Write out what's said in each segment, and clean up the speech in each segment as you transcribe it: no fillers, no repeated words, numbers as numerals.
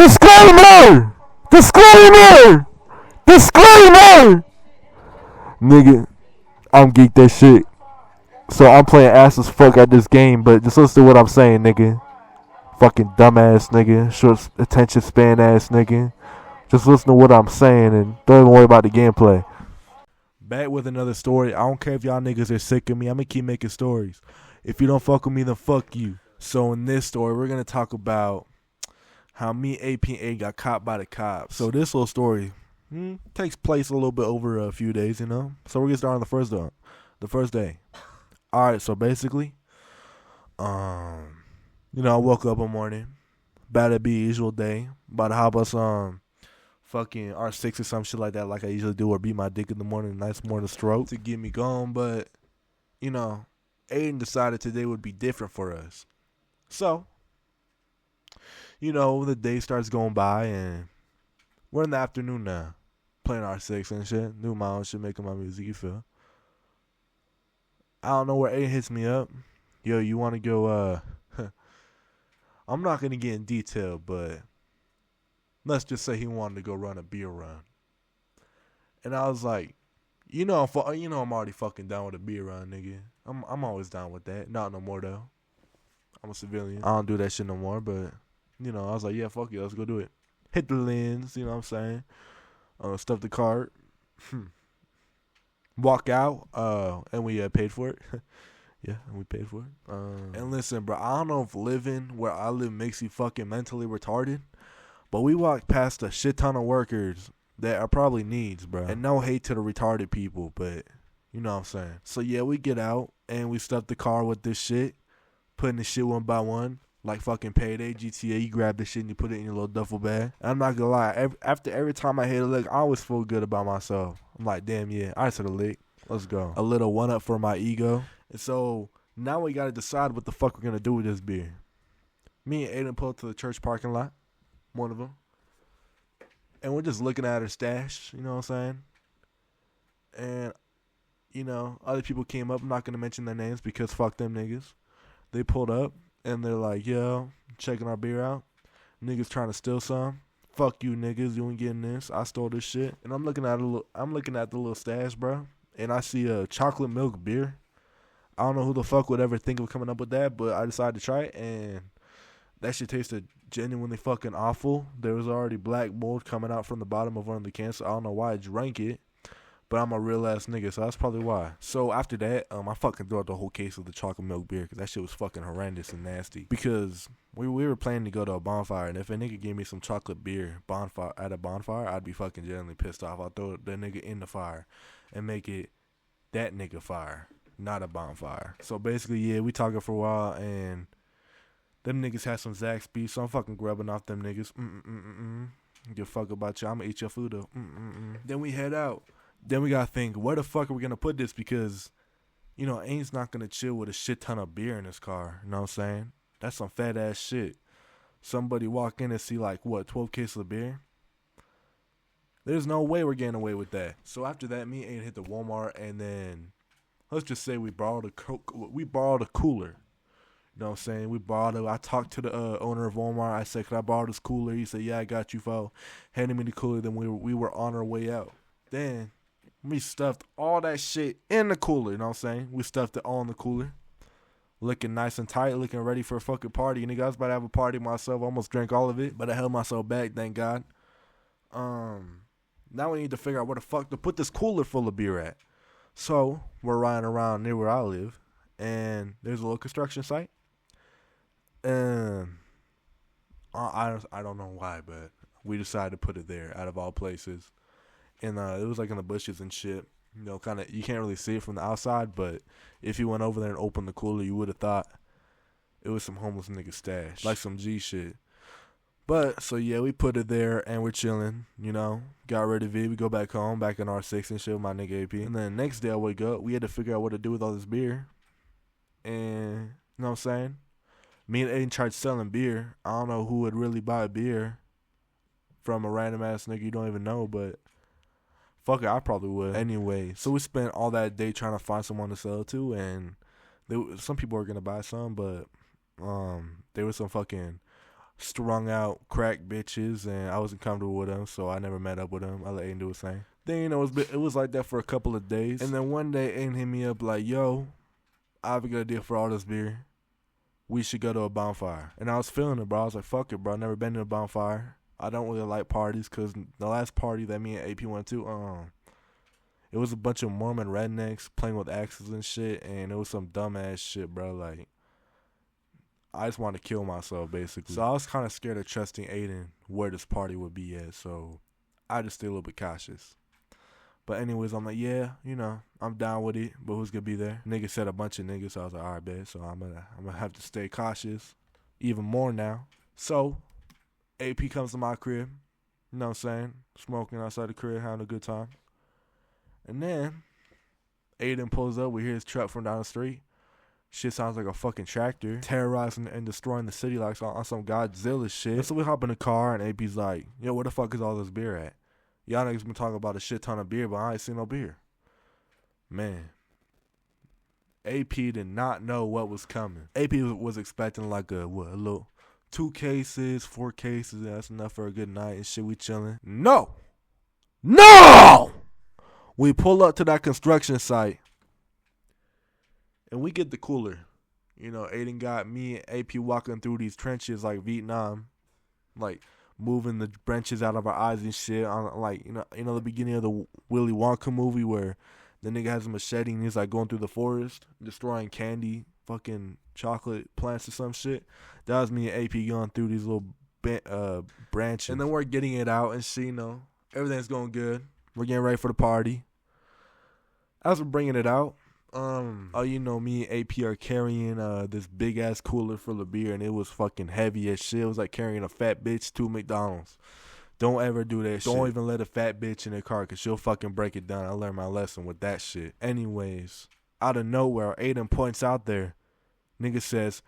Disclaimer! Disclaimer! Disclaimer! Nigga, I'm geeked as shit. So I'm playing ass as fuck at this game, but just listen to what I'm saying, nigga. Fucking dumbass nigga. Short attention span ass nigga. Just listen to what I'm saying and don't even worry about the gameplay. Back with another story. I don't care if y'all niggas are sick of me. I'm gonna keep making stories. If you don't fuck with me, then fuck you. So in this story, we're gonna talk about how me, AP, and A got caught by the cops. So this little story takes place a little bit over a few days, you know. So we're gonna start on the first day. All right. So basically, I woke up one morning, about to be a usual day, about to hop us fucking R6 or some shit like that, like I usually do, or beat my dick in the morning, nice morning stroke to get me going. But Aiden decided today would be different for us. So, the day starts going by, and we're in the afternoon now, playing R6 and shit, doing my own shit, making my music, you feel. I don't know where Aiden hits me up. Yo, you want to go, I'm not going to get in detail, but let's just say he wanted to go run a beer run. And I was like, I'm already fucking down with a beer run, nigga. I'm always down with that. Not no more, though. I'm a civilian. I don't do that shit no more, but, I was like, yeah, fuck it, let's go do it. Hit the lens, you know what I'm saying? Stuff the cart. Walk out, and we paid for it. Yeah, and we paid for it. And listen, bro, I don't know if living where I live makes you fucking mentally retarded, but we walked past a shit ton of workers that are probably needs, bro. And no hate to the retarded people, but you know what I'm saying. So yeah, we get out and we stuff the car with this shit, putting the shit one by one, like fucking Payday, GTA. You grab the shit and you put it in your little duffel bag. And I'm not gonna lie, after every time I hit a lick, I always feel good about myself. I'm like, damn, yeah, I just hit a lick. Let's go. A little one up for my ego. And so now we gotta decide what the fuck we're gonna do with this beer. Me and Aiden pull up to the church parking lot, one of them, and we're just looking at her stash, you know what I'm saying? And, other people came up. I'm not going to mention their names because fuck them niggas. They pulled up, and they're like, yo, checking our beer out. Niggas trying to steal some. Fuck you niggas, you ain't getting this. I stole this shit. And I'm looking at the little stash, bro, and I see a chocolate milk beer. I don't know who the fuck would ever think of coming up with that, but I decided to try it, and that shit tasted genuinely fucking awful. There was already black mold coming out from the bottom of one of the cans, so I don't know why I drank it. But I'm a real ass nigga, so that's probably why. So after that, I fucking threw out the whole case of the chocolate milk beer because that shit was fucking horrendous and nasty. Because we were planning to go to a bonfire, and if a nigga gave me some chocolate beer at a bonfire, I'd be fucking genuinely pissed off. I'd throw that nigga in the fire and make it that nigga fire, not a bonfire. So basically, yeah, we talking for a while, and them niggas had some Zaxby's beef, so I'm fucking grubbing off them niggas. Give a fuck about you. I'm gonna eat your food though. Then we head out. Then we gotta think, where the fuck are we gonna put this? Because, Ain's not gonna chill with a shit ton of beer in his car. You know what I'm saying? That's some fat ass shit. Somebody walk in and see 12 cases of beer? There's no way we're getting away with that. So after that, me and Ain hit the Walmart, and then let's just say we borrowed a cooler. You know what I'm saying? We borrowed it. I talked to the owner of Walmart. I said, could I borrow this cooler? He said, yeah, I got you, fo. Handed me the cooler. Then we were on our way out. Then we stuffed all that shit in the cooler. You know what I'm saying? We stuffed it all in the cooler. Looking nice and tight. Looking ready for a fucking party. And I was about to have a party myself. I almost drank all of it. But I held myself back, thank God. Now we need to figure out where the fuck to put this cooler full of beer at. So we're riding around near where I live. And there's a little construction site. And I don't know why, but we decided to put it there out of all places. And it was like in the bushes and shit. Kind of, you can't really see it from the outside, but if you went over there and opened the cooler, you would have thought it was some homeless nigga stash, like some G shit. But, so yeah, we put it there and we're chilling, got rid of it. We go back home, back in R6 and shit with my nigga AP. And then the next day I wake up, we had to figure out what to do with all this beer. And, you know what I'm saying? Me and Aiden tried selling beer. I don't know who would really buy beer from a random ass nigga you don't even know, but fuck it, I probably would. Anyway, so we spent all that day trying to find someone to sell to, and some people were gonna buy some, but there was some fucking strung out crack bitches, and I wasn't comfortable with them, so I never met up with him. I let Aiden do his thing. Then, you know, it was like that for a couple of days. And then one day, Aiden hit me up like, yo, I have a good idea for all this beer. We should go to a bonfire. And I was feeling it, bro. I was like, fuck it, bro. I've never been to a bonfire. I don't really like parties because the last party that me and AP went to, it was a bunch of Mormon rednecks playing with axes and shit, and it was some dumbass shit, bro. Like, I just wanted to kill myself, basically. So I was kind of scared of trusting Aiden where this party would be at, so I just stayed a little bit cautious. But anyways, I'm like, yeah, you know, I'm down with it, but who's gonna be there? Niggas said a bunch of niggas, so I was like, all right, bet. So I'm gonna have to stay cautious even more now. So AP comes to my crib, you know what I'm saying? Smoking outside the crib, having a good time. And then Aiden pulls up, we hear his truck from down the street. Shit sounds like a fucking tractor, terrorizing and destroying the city like on some Godzilla shit. So we hop in the car, and AP's like, yo, where the fuck is all this beer at? Y'all niggas been talking about a shit ton of beer, but I ain't seen no beer. Man. AP did not know what was coming. AP was expecting like a little 2 cases, 4 cases, that's enough for a good night and shit, we chilling. No! We pull up to that construction site, and we get the cooler. You know, Aiden got me and AP walking through these trenches like Vietnam, like moving the branches out of our eyes and shit. On like you know the beginning of the Willy Wonka movie where the nigga has a machete and he's like going through the forest, destroying candy, fucking chocolate plants or some shit. That was me and AP going through these little branches, and then we're getting it out and shit. You know, everything's going good. We're getting ready for the party. As we're bringing it out, you know, me and AP are carrying this big ass cooler full of beer, and it was fucking heavy as shit. It was like carrying a fat bitch to McDonald's. Don't ever do that shit. Don't even let a fat bitch in the car, because she'll fucking break it down. I learned my lesson with that shit. Anyways, out of nowhere, Aiden points out there. Nigga says,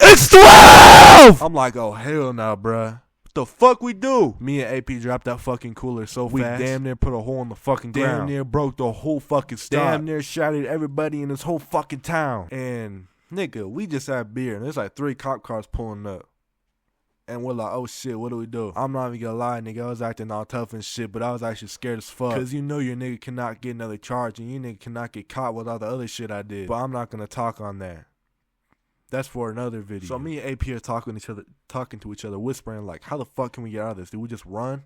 it's 12! I'm like, oh, hell no, bruh. The fuck we do? Me and AP dropped that fucking cooler so fast. We damn near put a hole in the fucking ground. Damn near broke the whole fucking stop. Damn near shattered everybody in this whole fucking town. And nigga, we just had beer, and there's like 3 cop cars pulling up. And we're like, oh shit, what do we do? I'm not even gonna lie, nigga, I was acting all tough and shit, but I was actually scared as fuck. Cause you know your nigga cannot get another charge, and your nigga cannot get caught with all the other shit I did. But I'm not gonna talk on that. That's for another video. So me and AP are talking to each other, whispering like, how the fuck can we get out of this? Do we just run?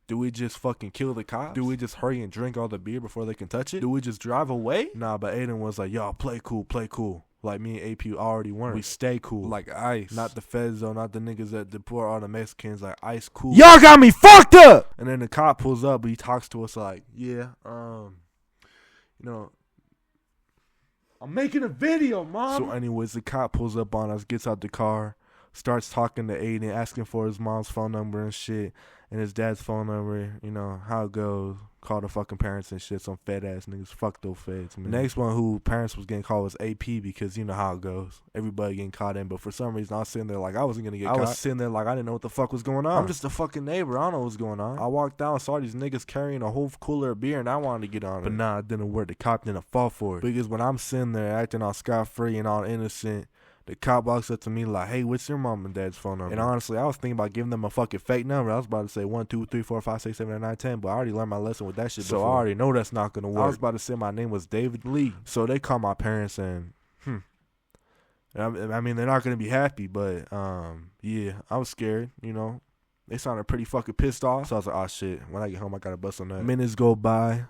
Do we just fucking kill the cops? Do we just hurry and drink all the beer before they can touch it? Do we just drive away? Nah, but Aiden was like, yo, play cool. Like me and AP already weren't. We stay cool. Like ice. Not the feds though, not the niggas that deport all the Mexicans, like ice cool. Y'all got me fucked up! And then the cop pulls up, but he talks to us like, yeah, you know, I'm making a video, mom. So anyways, the cop pulls up on us, gets out the car, starts talking to Aiden, asking for his mom's phone number and shit, and his dad's phone number, you know, how it goes. Call the fucking parents and shit, some fed ass niggas. Fuck those feds, man. The next one who parents was getting called was AP, because you know how it goes. Everybody getting caught in, but for some reason I was sitting there like I wasn't gonna get caught. I was sitting there like I didn't know what the fuck was going on. I'm just a fucking neighbor. I don't know what's going on. I walked down, saw these niggas carrying a whole cooler of beer, and I wanted to get on it. But nah, it didn't work. The cop didn't fall for it. Because when I'm sitting there acting all scot-free and all innocent, the cop walks up to me like, hey, what's your mom and dad's phone number? And honestly, I was thinking about giving them a fucking fake number. I was about to say 1, 2, 3, 4, 5, 6, 7, 8, 9, 10, but I already learned my lesson with that shit before. So I already know that's not going to work. I was about to say my name was David Lee. So they called my parents, and I mean, they're not going to be happy, but yeah, I was scared, you know. They sounded pretty fucking pissed off. So I was like, oh shit, when I get home, I got to bust on that. Minutes go by,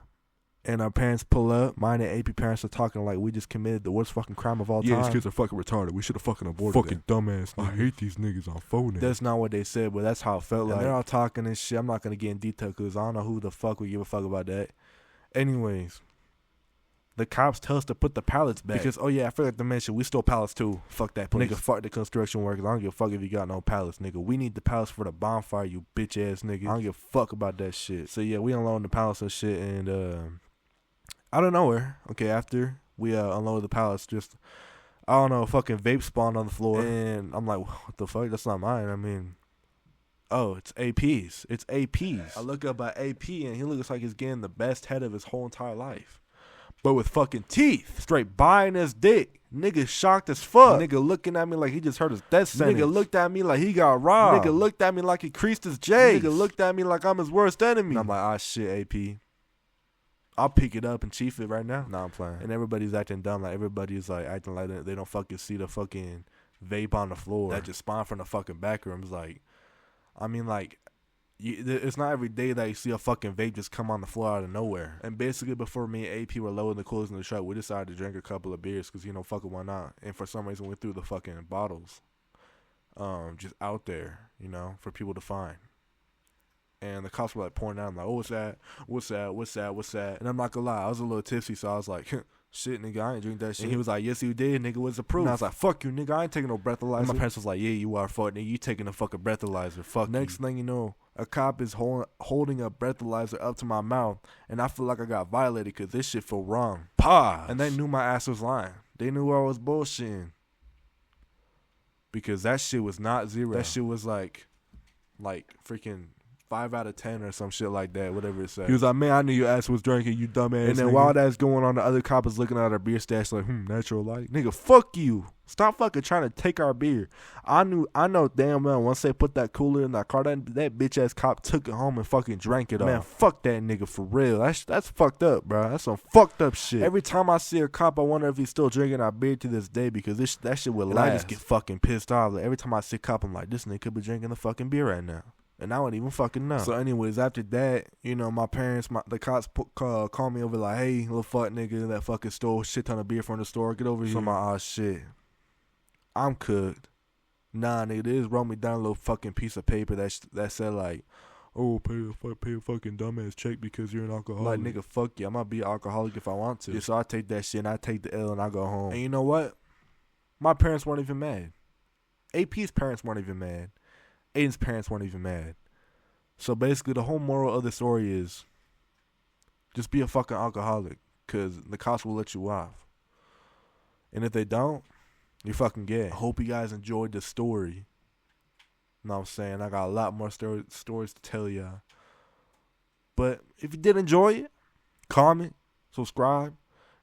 and our parents pull up. Mine and AP parents are talking like we just committed the worst fucking crime of all time. Yeah, these kids are fucking retarded. We should have fucking aborted fucking them. Dumbass niggas. I hate these niggas on phone. That's not what they said, but that's how it felt like. They're all talking and shit. I'm not going to get in detail because I don't know who the fuck would give a fuck about that. Anyways, the cops tell us to put the pallets back. Because, oh yeah, I forgot to mention, we stole pallets too. Fuck that place. Nigga, fuck the construction workers. I don't give a fuck if you got no pallets, nigga. We need the pallets for the bonfire, you bitch ass nigga. I don't give a fuck about that shit. So yeah, we unloaded the pallets and shit, and out of nowhere, okay, after we unloaded the pallets, just, I don't know, fucking vape spawned on the floor. And I'm like, what the fuck? That's not mine. I mean, oh, it's AP's. It's AP's. I look up at AP, and he looks like he's getting the best head of his whole entire life. But with fucking teeth. Straight buying his dick. Nigga shocked as fuck. Nigga looking at me like he just heard his death sentence. Nigga looked at me like he got robbed. Nigga looked at me like he creased his J. Nigga looked at me like I'm his worst enemy. And I'm like, ah, shit, AP. I'll pick it up and chief it right now. Nah, I'm playing. And everybody's acting dumb. Like, everybody's like acting like they don't fucking see the fucking vape on the floor that just spawned from the fucking back rooms. Like, I mean, like, it's not every day that you see a fucking vape just come on the floor out of nowhere. And basically, before me and AP were loading the coolers in the truck, we decided to drink a couple of beers because, fucking why not? And for some reason, we threw the fucking bottles just out there, for people to find. And the cops were like pouring out. I'm like, oh, what's that? What's that? What's that? What's that? And I'm not gonna lie, I was a little tipsy, so I was like, shit, nigga, I ain't drink that shit. And he was like, yes, you did, nigga, what's the proof? And I was like, fuck you, nigga, I ain't taking no breathalyzer. And my parents was like, yeah, you are, fuck, nigga, you taking a fucking breathalyzer, fuck. Next thing you know, a cop is holding a breathalyzer up to my mouth, and I feel like I got violated because this shit felt wrong. Pause. And they knew my ass was lying. They knew I was bullshitting. Because that shit was not 0. That shit was like freaking 5 out of 10 or some shit like that, whatever it said. He was like, man, I knew your ass was drinking, you dumbass. And then nigga. while that's going on, the other cop is looking at our beer stash like, natural light. Nigga, fuck you. Stop fucking trying to take our beer. I know damn well once they put that cooler in that car, that bitch ass cop took it home and fucking drank it all. Man, fuck that nigga for real. That's fucked up, bro. That's some fucked up shit. Every time I see a cop, I wonder if he's still drinking our beer to this day because that shit would last. I just get fucking pissed off. Like, every time I see a cop, I'm like, this nigga could be drinking the fucking beer right now. And I wouldn't even fucking know. So anyways, after that, my parents, the cops called me over like, hey, little fuck nigga that fucking stole shit ton of beer from the store. Get over here. So I'm like, oh shit. I'm cooked. Nah, nigga, they just wrote me down a little fucking piece of paper that said like, oh, pay a fucking dumbass check because you're an alcoholic. Like, nigga, fuck you. I'm gonna be an alcoholic if I want to. Yeah, so I take that shit and I take the L and I go home. And you know what? My parents weren't even mad. AP's parents weren't even mad. Aiden's parents weren't even mad. So basically, the whole moral of the story is just be a fucking alcoholic because the cops will let you off. And if they don't, you're fucking gay. I hope you guys enjoyed the story. You know what I'm saying? I got a lot more stories to tell y'all. But if you did enjoy it, comment, subscribe,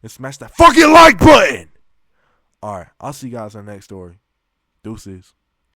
and smash that fucking like button. All right, I'll see you guys in the next story. Deuces.